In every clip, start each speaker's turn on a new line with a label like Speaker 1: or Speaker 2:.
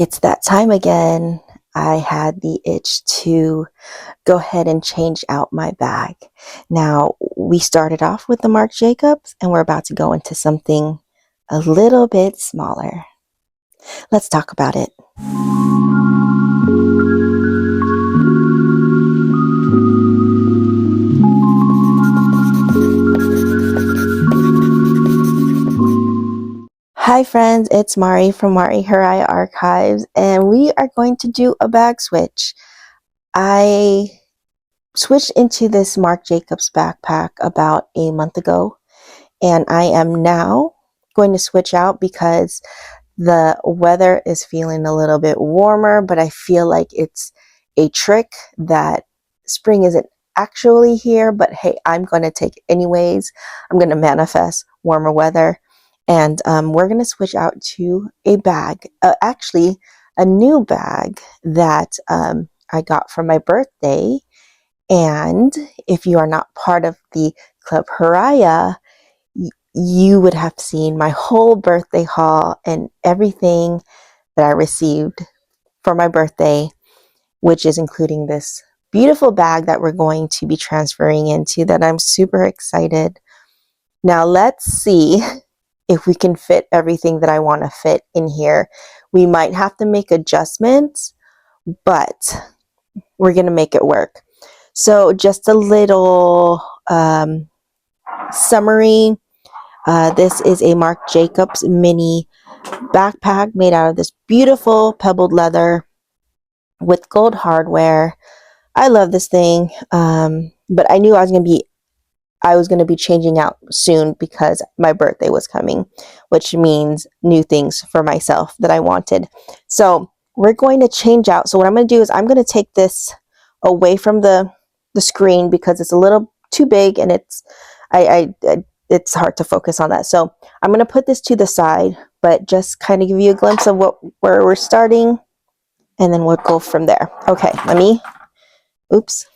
Speaker 1: It's that time again. I had the itch to go ahead and change out my bag. Now, we started off with the Marc Jacobs, and we're about to go into something a little bit smaller. Let's talk about it. Hi friends, it's Mari from Mari Harai Archives, and we are going to do a bag switch. I switched into this Marc Jacobs backpack about a month ago, and I am now going to switch out because the weather is feeling a little bit warmer, but I feel like it's a trick that spring isn't actually here, but hey, I'm going to take it anyways. I'm going to manifest warmer weather. And we're going to switch out to a bag, actually a new bag that I got for my birthday. And if you are not part of the Club Haraya, you would have seen my whole birthday haul and everything that I received for my birthday, which is including this beautiful bag that we're going to be transferring into that I'm super excited. Now let's see if we can fit everything that I want to fit in here. We might have to make adjustments, but we're going to make it work. So just a little summary. This is a Marc Jacobs mini backpack made out of this beautiful pebbled leather with gold hardware. I love this thing, but I knew I was going to be changing out soon because my birthday was coming, which means new things for myself that I wanted. So we're going to change out. So what I'm going to do is I'm going to take this away from the screen because it's a little too big and it's hard to focus on that. So I'm going to put this to the side, but just kind of give you a glimpse of where we're starting, and then we'll go from there. Okay, it's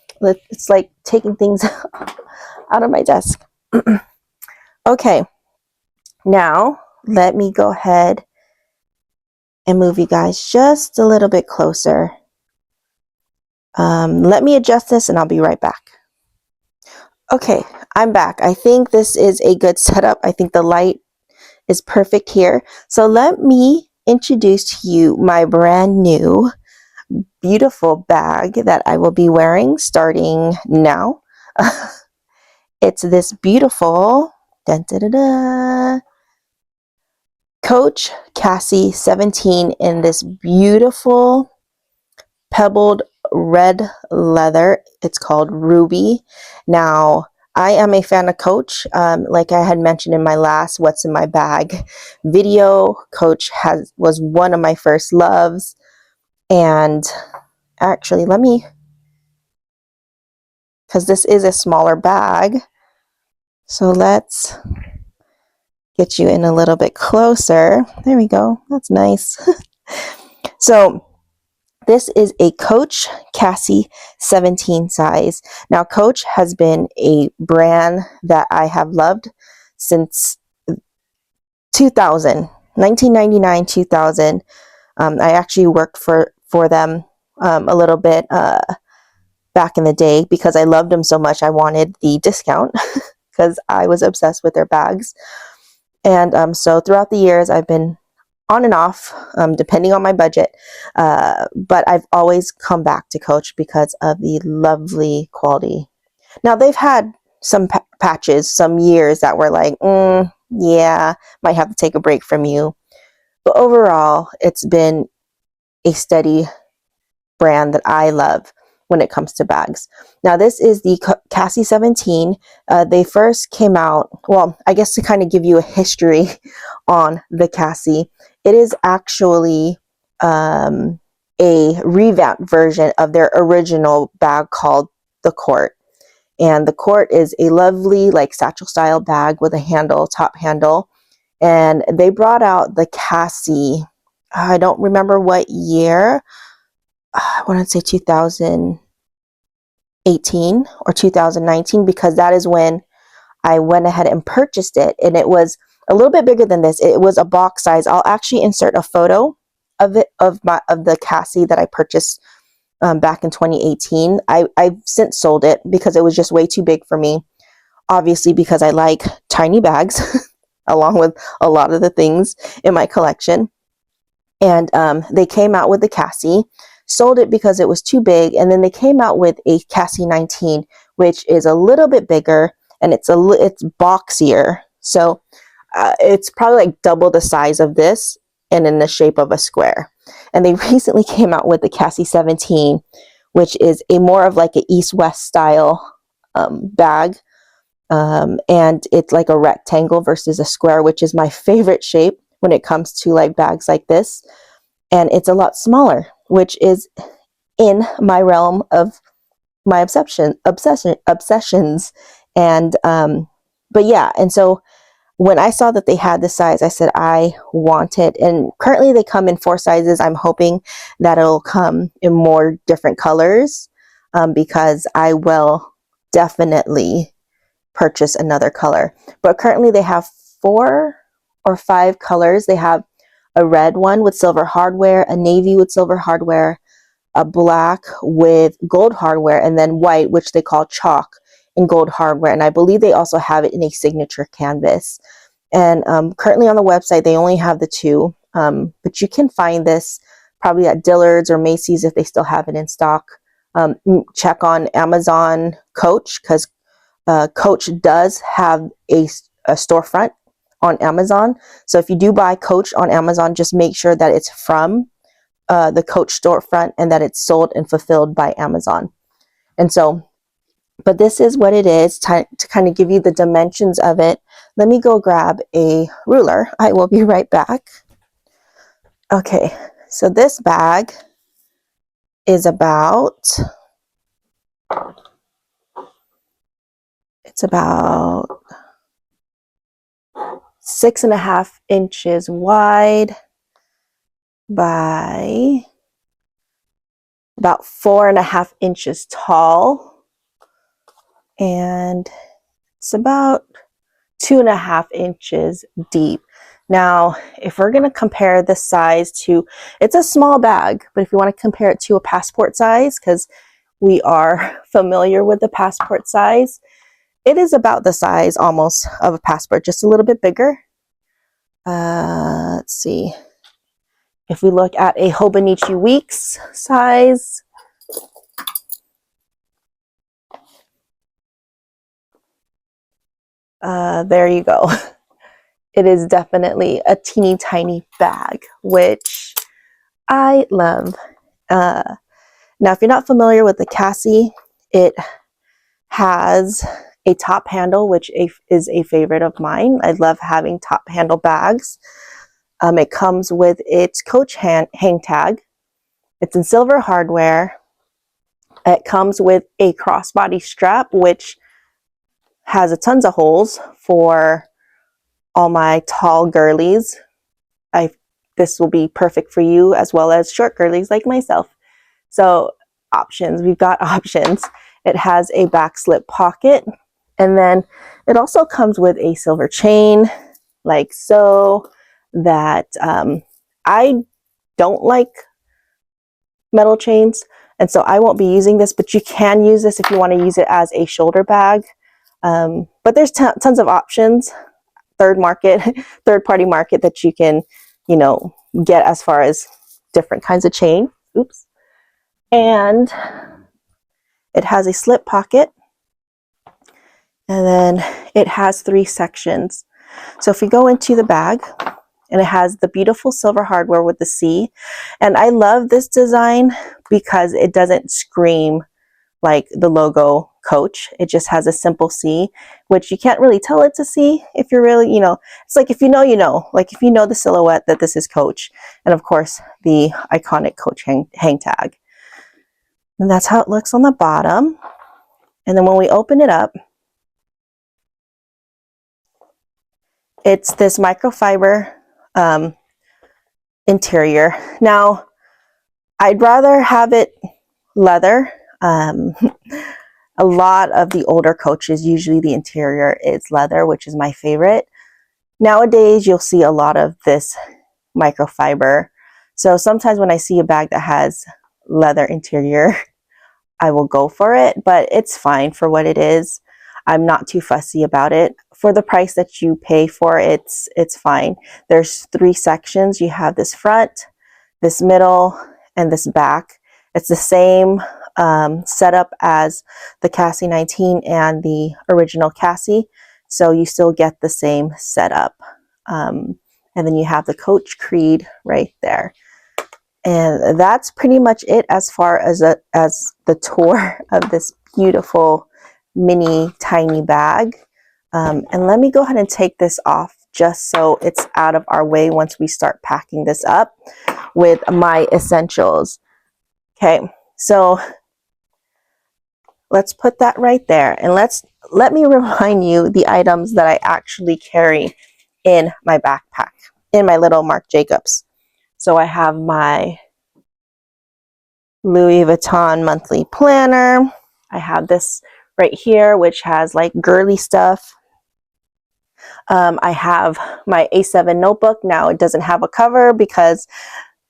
Speaker 1: like taking things out of my desk. Okay, now let me go ahead and move you guys just a little bit closer. Let me adjust this and I'll be right back. Okay, I'm back. I think this is a good setup. I think the light is perfect here. So let me introduce to you my brand new beautiful bag that I will be wearing starting now. It's this beautiful Coach Cassie 17 in this beautiful pebbled red leather. It's called Ruby. Now, I am a fan of Coach. Like I had mentioned in my last What's in My Bag video, Coach was one of my first loves. And actually, because this is a smaller bag, so let's get you in a little bit closer. There we go. That's nice. So this is a Coach Cassie 17 size. Now, Coach has been a brand that I have loved since 1999, 2000. I actually worked for them a little bit back in the day because I loved them so much. I wanted the discount because I was obsessed with their bags. And so throughout the years, I've been on and off, depending on my budget. But I've always come back to Coach because of the lovely quality. Now, they've had some patches, some years that were like, yeah, might have to take a break from you. But overall, it's been a steady brand that I love when it comes to bags. Now, this is the Cassie 17. They first came out, well, I guess to kind of give you a history on the Cassie, it is actually a revamped version of their original bag called the Court. And the Court is a lovely, like, satchel style bag with a handle, top handle. And they brought out the Cassie, I don't remember what year. I want to say 2018 or 2019, because that is when I went ahead and purchased it. And it was a little bit bigger than this. It was a box size. I'll actually insert a photo of the Cassie that I purchased back in 2018. I've since sold it because it was just way too big for me. Obviously, because I like tiny bags along with a lot of the things in my collection. And they came out with the Cassie, sold it because it was too big, and then they came out with a Cassie 19, which is a little bit bigger and it's boxier. So it's probably like double the size of this and in the shape of a square. And they recently came out with the Cassie 17, which is a more of like an east-west style bag. And it's like a rectangle versus a square, which is my favorite shape when it comes to like bags like this. And it's a lot smaller, which is in my realm of my obsessions. And but yeah, and so when I saw that they had this size, I said I want it. And currently they come in 4 sizes. I'm hoping that it'll come in more different colors, because I will definitely purchase another color. But currently they have 4 or 5 colors. They have a red one with silver hardware, a navy with silver hardware, a black with gold hardware, and then white, which they call chalk, in gold hardware. And I believe they also have it in a signature canvas. And currently on the website, they only have the 2, but you can find this probably at Dillard's or Macy's if they still have it in stock. Check on Amazon Coach, because Coach does have a storefront on Amazon. So if you do buy Coach on Amazon, just make sure that it's from the Coach storefront and that it's sold and fulfilled by Amazon. And so, but this is what it is, to kind of give you the dimensions of it. Let me go grab a ruler. I will be right back. Okay, so this bag is about 6.5 inches wide by about 4.5 inches tall, and it's about 2.5 inches deep. Now, if we're going to compare the size to, it's a small bag, but if you want to compare it to a passport size, because we are familiar with the passport size, it is about the size almost of a passport, just a little bit bigger. Let's see. If we look at a Hobonichi Weeks size, there you go. It is definitely a teeny tiny bag, which I love. Now, if you're not familiar with the Cassie, it has a top handle, which is a favorite of mine. I love having top handle bags. It comes with its Coach hang tag. It's in silver hardware. It comes with a crossbody strap, which has a tons of holes for all my tall girlies. This will be perfect for you as well as short girlies like myself. So options, we've got options. It has a back slip pocket, and then it also comes with a silver chain, like so, that I don't like metal chains, and so I won't be using this, but you can use this if you want to use it as a shoulder bag. But there's tons of options, third-party market that you can, get as far as different kinds of chain. Oops. And it has a slip pocket, and then it has 3 sections. So if we go into the bag, and it has the beautiful silver hardware with the C, and I love this design because it doesn't scream like the logo Coach. It just has a simple C, which you can't really tell it's a C if you're really, it's like if you know, like if you know the silhouette that this is Coach, and of course the iconic Coach hang tag. And that's how it looks on the bottom. And then when we open it up, it's this microfiber interior. Now, I'd rather have it leather. A lot of the older Coaches, usually the interior is leather, which is my favorite. Nowadays, you'll see a lot of this microfiber So sometimes when I see a bag that has leather interior, I will go for it, but it's fine for what it is. I'm not too fussy about it. For the price that you pay for it, it's fine. There's 3 sections. You have this front, this middle, and this back. It's the same setup as the Cassie 19 and the original Cassie, so you still get the same setup. And then you have the Coach Creed right there. And that's pretty much it as far as the tour of this beautiful mini tiny bag. And let me go ahead and take this off just so it's out of our way once we start packing this up with my essentials. Okay, so let's put that right there, and let me remind you the items that I actually carry in my backpack, in my little Marc Jacobs. So I have my Louis Vuitton monthly planner. I have this right here, which has like girly stuff. I have my A7 notebook. Now it doesn't have a cover because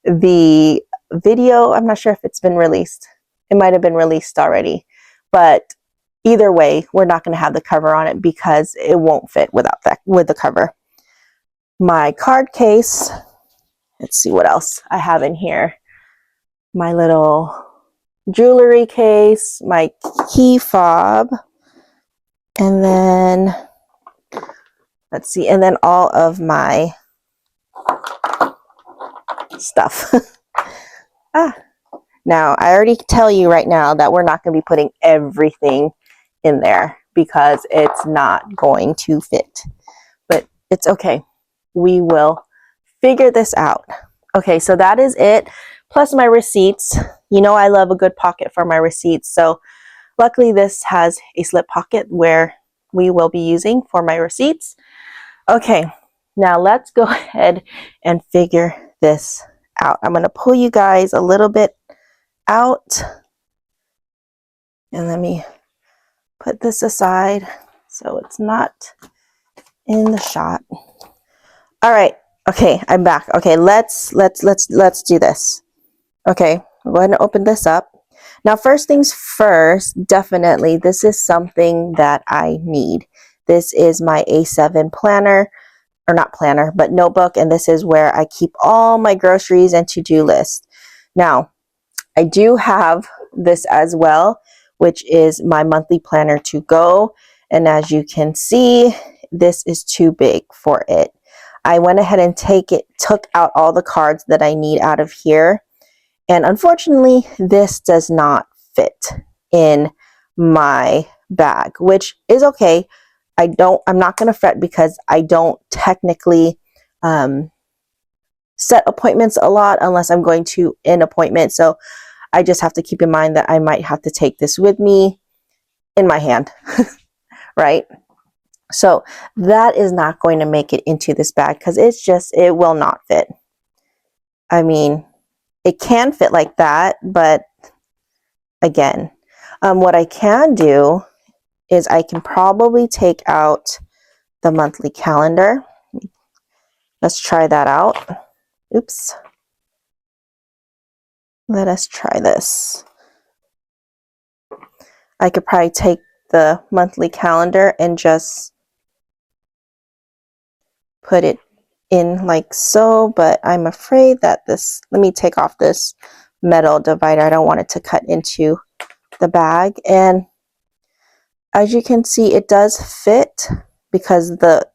Speaker 1: the video, I'm not sure if it's been released. It might have been released already, but either way, we're not going to have the cover on it because it won't fit without that, with the cover. My card case. Let's see what else I have in here. My little jewelry case, my key fob, and then let's see, and then all of my stuff. Now I already tell you right now that we're not going to be putting everything in there because it's not going to fit, but it's okay. We will figure this out. Okay, so that is it, plus my receipts. You know I love a good pocket for my receipts, so luckily this has a slip pocket where we will be using for my receipts. Okay, now let's go ahead and figure this out. I'm going to pull you guys a little bit out, and let me put this aside so it's not in the shot. All right. Okay, I'm back. Okay, let's do this. Okay, go ahead and open this up. Now, first things first, definitely, this is something that I need. This is my A7 planner, or not planner, but notebook, and this is where I keep all my groceries and to-do lists. Now, I do have this as well, which is my monthly planner to go, and as you can see, this is too big for it. I went ahead and took out all the cards that I need out of here. And unfortunately, this does not fit in my bag, which is okay. I'm not going to fret because I don't technically set appointments a lot unless I'm going to an appointment. So I just have to keep in mind that I might have to take this with me in my hand, right? So that is not going to make it into this bag because it will not fit. I mean, it can fit like that, but again, what I can do is I can probably take out the monthly calendar. Let's try that out. Oops. Let us try this. I could probably take the monthly calendar and just put it in like so, but I'm afraid that let me take off this metal divider. I don't want it to cut into the bag. And as you can see, it does fit because the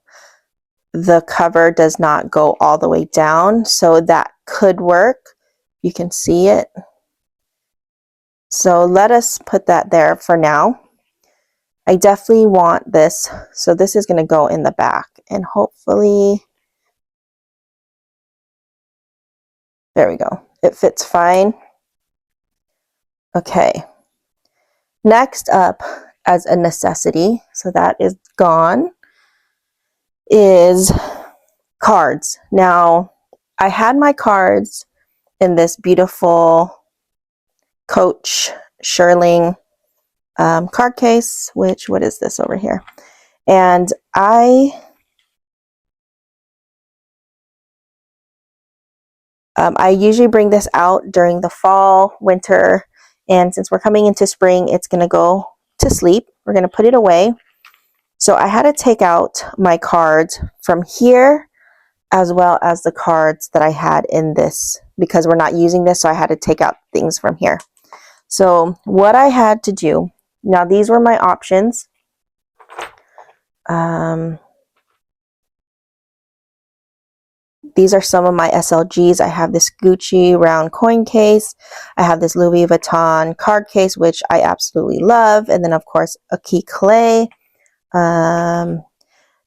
Speaker 1: cover does not go all the way down, so that could work. You can see it. So let us put that there for now. I definitely want this, so this is going to go in the back, and hopefully, there we go. It fits fine. Okay. Next up, as a necessity, so that is gone, is cards. Now, I had my cards in this beautiful Coach Shirling card case, what is this over here? And I I usually bring this out during the fall, winter, and since we're coming into spring, it's going to go to sleep. We're going to put it away. So I had to take out my cards from here as well as the cards that I had in this because we're not using this, so I had to take out things from here. So what I had to do, now these were my options. These are some of my SLGs. I have this Gucci round coin case. I have this Louis Vuitton card case, which I absolutely love. And then, of course, a key clay.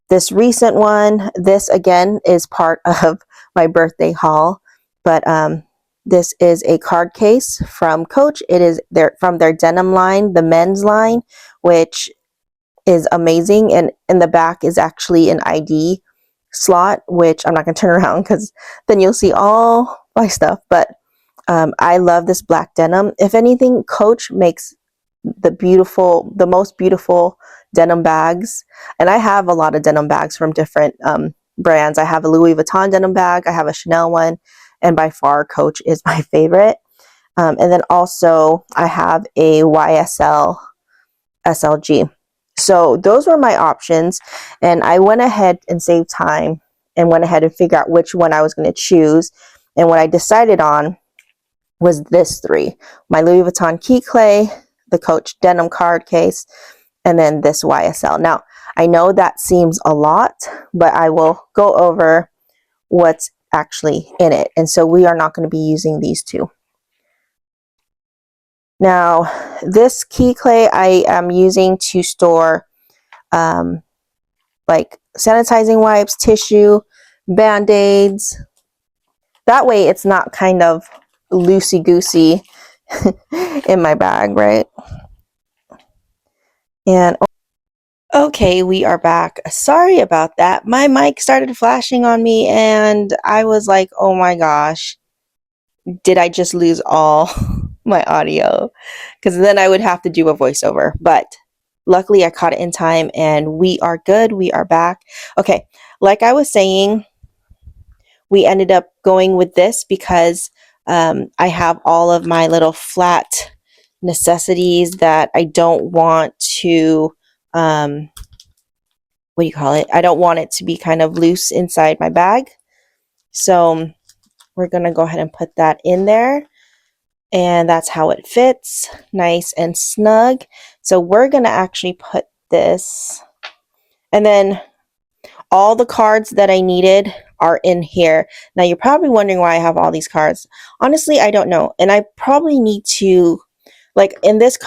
Speaker 1: This recent one, this again is part of my birthday haul. But this is a card case from Coach. It is from their denim line, the men's line, which is amazing. And in the back is actually an ID slot, which I'm not going to turn around because then you'll see all my stuff. But I love this black denim. If anything, Coach makes the most beautiful denim bags. And I have a lot of denim bags from different brands. I have a Louis Vuitton denim bag. I have a Chanel one. And by far, Coach is my favorite. And then also, I have a YSL SLG. So those were my options, and I went ahead and saved time and went ahead and figured out which one I was going to choose. And what I decided on was this three: my Louis Vuitton key clay, the Coach denim card case, and then this YSL. Now, I know that seems a lot, but I will go over what's actually in it. And so we are not going to be using these two. Now, this key clay I am using to store like sanitizing wipes, tissue, band-aids. That way it's not kind of loosey-goosey in my bag, right? And okay, we are back. Sorry about that. My mic started flashing on me and I was like, oh my gosh, did I just lose all my audio? Because then I would have to do a voiceover. But luckily I caught it in time and we are good. We are back. Okay, like I was saying, we ended up going with this because I have all of my little flat necessities that I don't want to, what do you call it? I don't want it to be kind of loose inside my bag. So we're going to go ahead and put that in there. And that's how it fits, nice and snug. So we're going to actually put this, and then all the cards that I needed are in here. Now you're probably wondering why I have all these cards. Honestly, I don't know. And I probably need to, like in this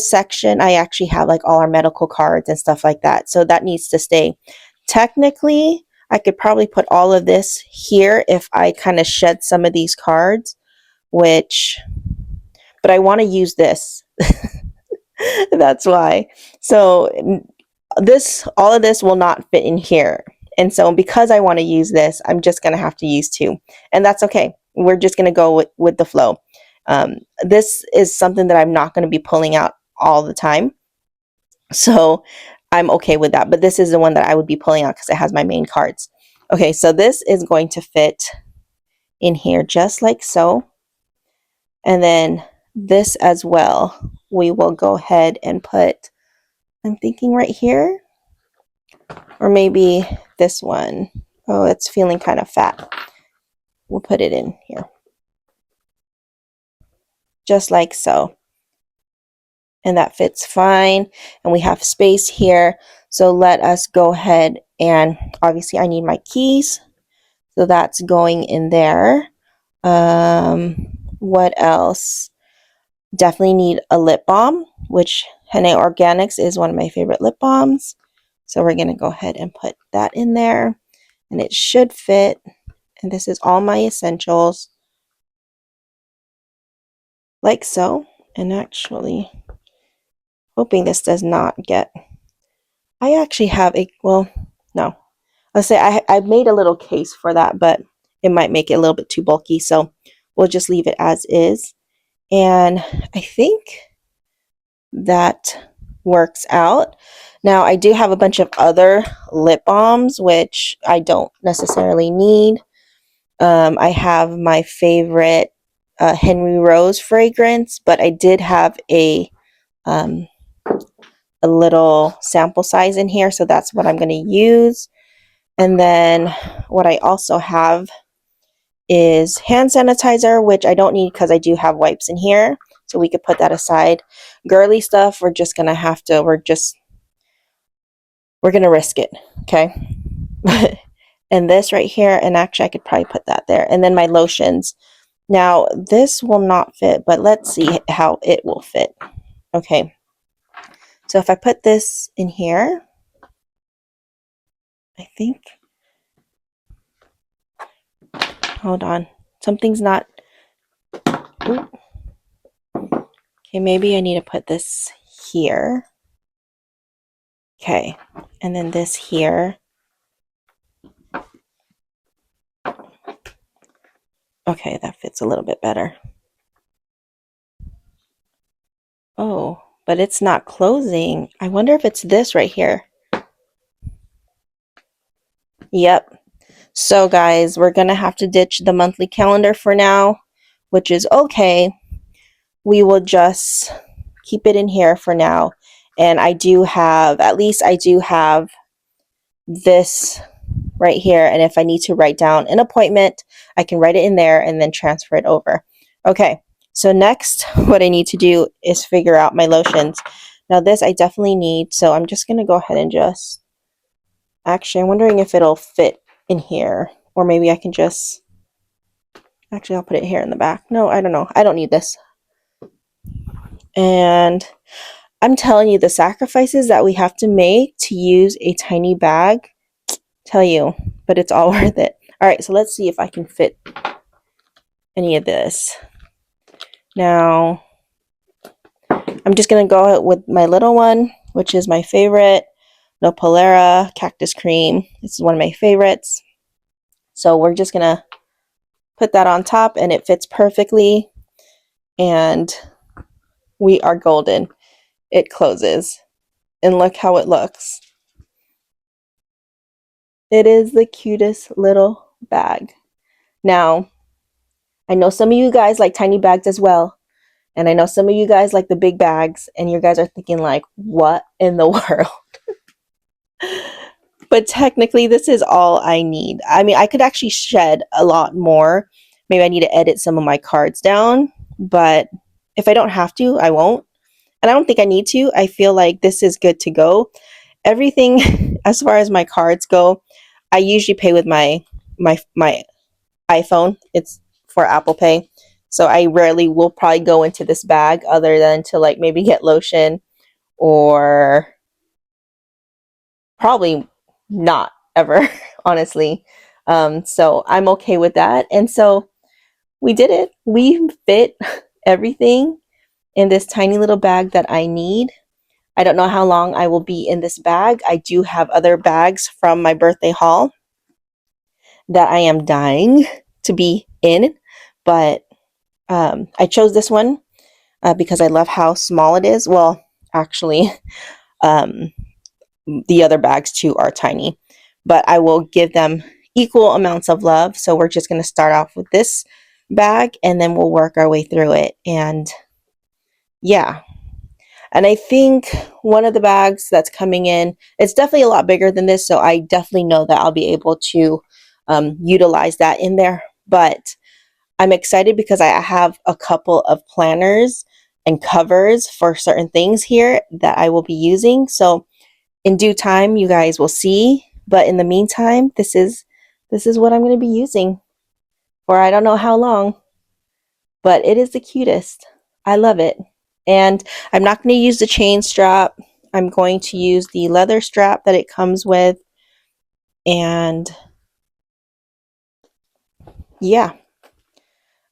Speaker 1: section, I actually have like all our medical cards and stuff like that. So that needs to stay. Technically, I could probably put all of this here if I kind of shed some of these cards, but I want to use this. That's why. So all of this will not fit in here. And so because I want to use this, I'm just going to have to use two. And that's okay. We're just going to go with the flow. This is something that I'm not going to be pulling out all the time. So I'm okay with that. But this is the one that I would be pulling out because it has my main cards. Okay, so this is going to fit in here just like so. And then this as well, we will go ahead and put, I'm thinking right here, or maybe this one. Oh, it's feeling kind of fat. We'll put it in here. Just like so. And that fits fine. And we have space here. So let us go ahead and, obviously I need my keys. So that's going in there. What else? Definitely need a lip balm, which Henne Organics is one of my favorite lip balms. So we're going to go ahead and put that in there. And it should fit. And this is all my essentials. Like so. And actually, hoping this does not get... I actually have no. I'll say I made a little case for that, but it might make it a little bit too bulky. So we'll just leave it as is. And I think that works out. Now I do have a bunch of other lip balms, which I don't necessarily need. I have my favorite Henry Rose fragrance, but I did have a little sample size in here, so that's what I'm going to use. And then what I also have is hand sanitizer, which I don't need because I do have wipes in here, so we could put that aside. Girly stuff, we're just gonna have to, we're gonna risk it, okay? And this right here, and actually I could probably put that there. And then my lotions. Now this will not fit, but let's see how it will fit. Okay, so if I put this in here, I think, hold on, something's not, ooh. Okay, maybe I need to put this here. Okay, and then this here. Okay, that fits a little bit better. Oh, but it's not closing. I wonder if it's this right here. Yep. So guys, we're gonna have to ditch the monthly calendar for now, which is okay. We will just keep it in here for now. And I do have, at least I do have this right here. And if I need to write down an appointment, I can write it in there and then transfer it over. Okay, so next, what I need to do is figure out my lotions. Now this I definitely need, so I'm just gonna go ahead and just, actually I'm wondering if it'll fit in here, or maybe I can just, actually I'll put it here in the back. No, I don't know, I don't need this. And I'm telling you, the sacrifices that we have to make to use a tiny bag, tell you, but it's all worth it. All right, so let's see if I can fit any of this. Now, I'm just gonna go with my little one, which is my favorite, Nopalera Cactus Cream. This is one of my favorites. So we're just gonna put that on top and it fits perfectly. And we are golden. It closes. And look how it looks. It is the cutest little bag. Now, I know some of you guys like tiny bags as well. And I know some of you guys like the big bags. And you guys are thinking like, what in the world? But technically, this is all I need. I mean, I could actually shed a lot more. Maybe I need to edit some of my cards down. But if I don't have to, I won't. And I don't think I need to. I feel like this is good to go. Everything, as far as my cards go, I usually pay with my iPhone. It's for Apple Pay. So I rarely will probably go into this bag other than to like maybe get lotion, or probably not ever, honestly. So I'm okay with that. And so we did it. We fit everything in this tiny little bag that I need. I don't know how long I will be in this bag. I do have other bags from my birthday haul that I am dying to be in, but I chose this one because I love how small it is. Well, actually, the other bags too are tiny, but I will give them equal amounts of love. So we're just going to start off with this bag and then we'll work our way through it. And yeah. And I think one of the bags that's coming in, it's definitely a lot bigger than this. So I definitely know that I'll be able to utilize that in there. But I'm excited because I have a couple of planners and covers for certain things here that I will be using. So in due time, you guys will see. But in the meantime, this is what I'm going to be using for I don't know how long. But it is the cutest. I love it. And I'm not going to use the chain strap. I'm going to use the leather strap that it comes with. And yeah,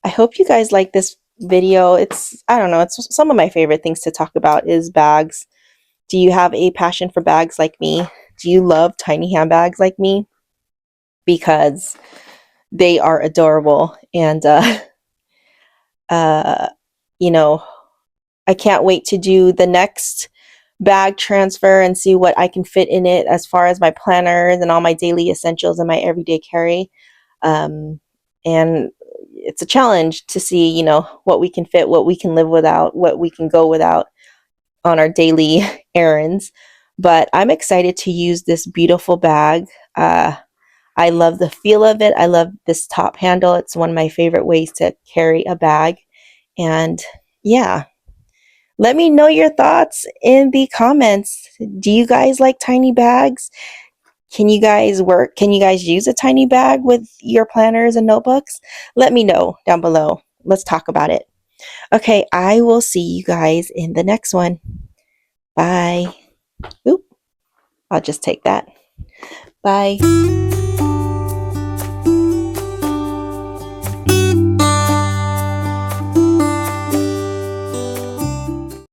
Speaker 1: I hope you guys like this video. It's, I don't know, it's some of my favorite things to talk about is bags. Do you have a passion for bags like me? Do you love tiny handbags like me? Because they are adorable. And, you know, I can't wait to do the next bag transfer and see what I can fit in it as far as my planners and all my daily essentials and my everyday carry. and it's a challenge to see, you know, what we can fit, what we can live without, what we can go without on our daily errands. But I'm excited to use this beautiful bag. I love the feel of it. I love this top handle. It's one of my favorite ways to carry a bag. And yeah, let me know your thoughts in the comments. Do you guys like tiny bags? Can you guys work? Can you guys use a tiny bag with your planners and notebooks? Let me know down below. Let's talk about it. Okay, I will see you guys in the next one. Bye. Oop, I'll just take that. Bye.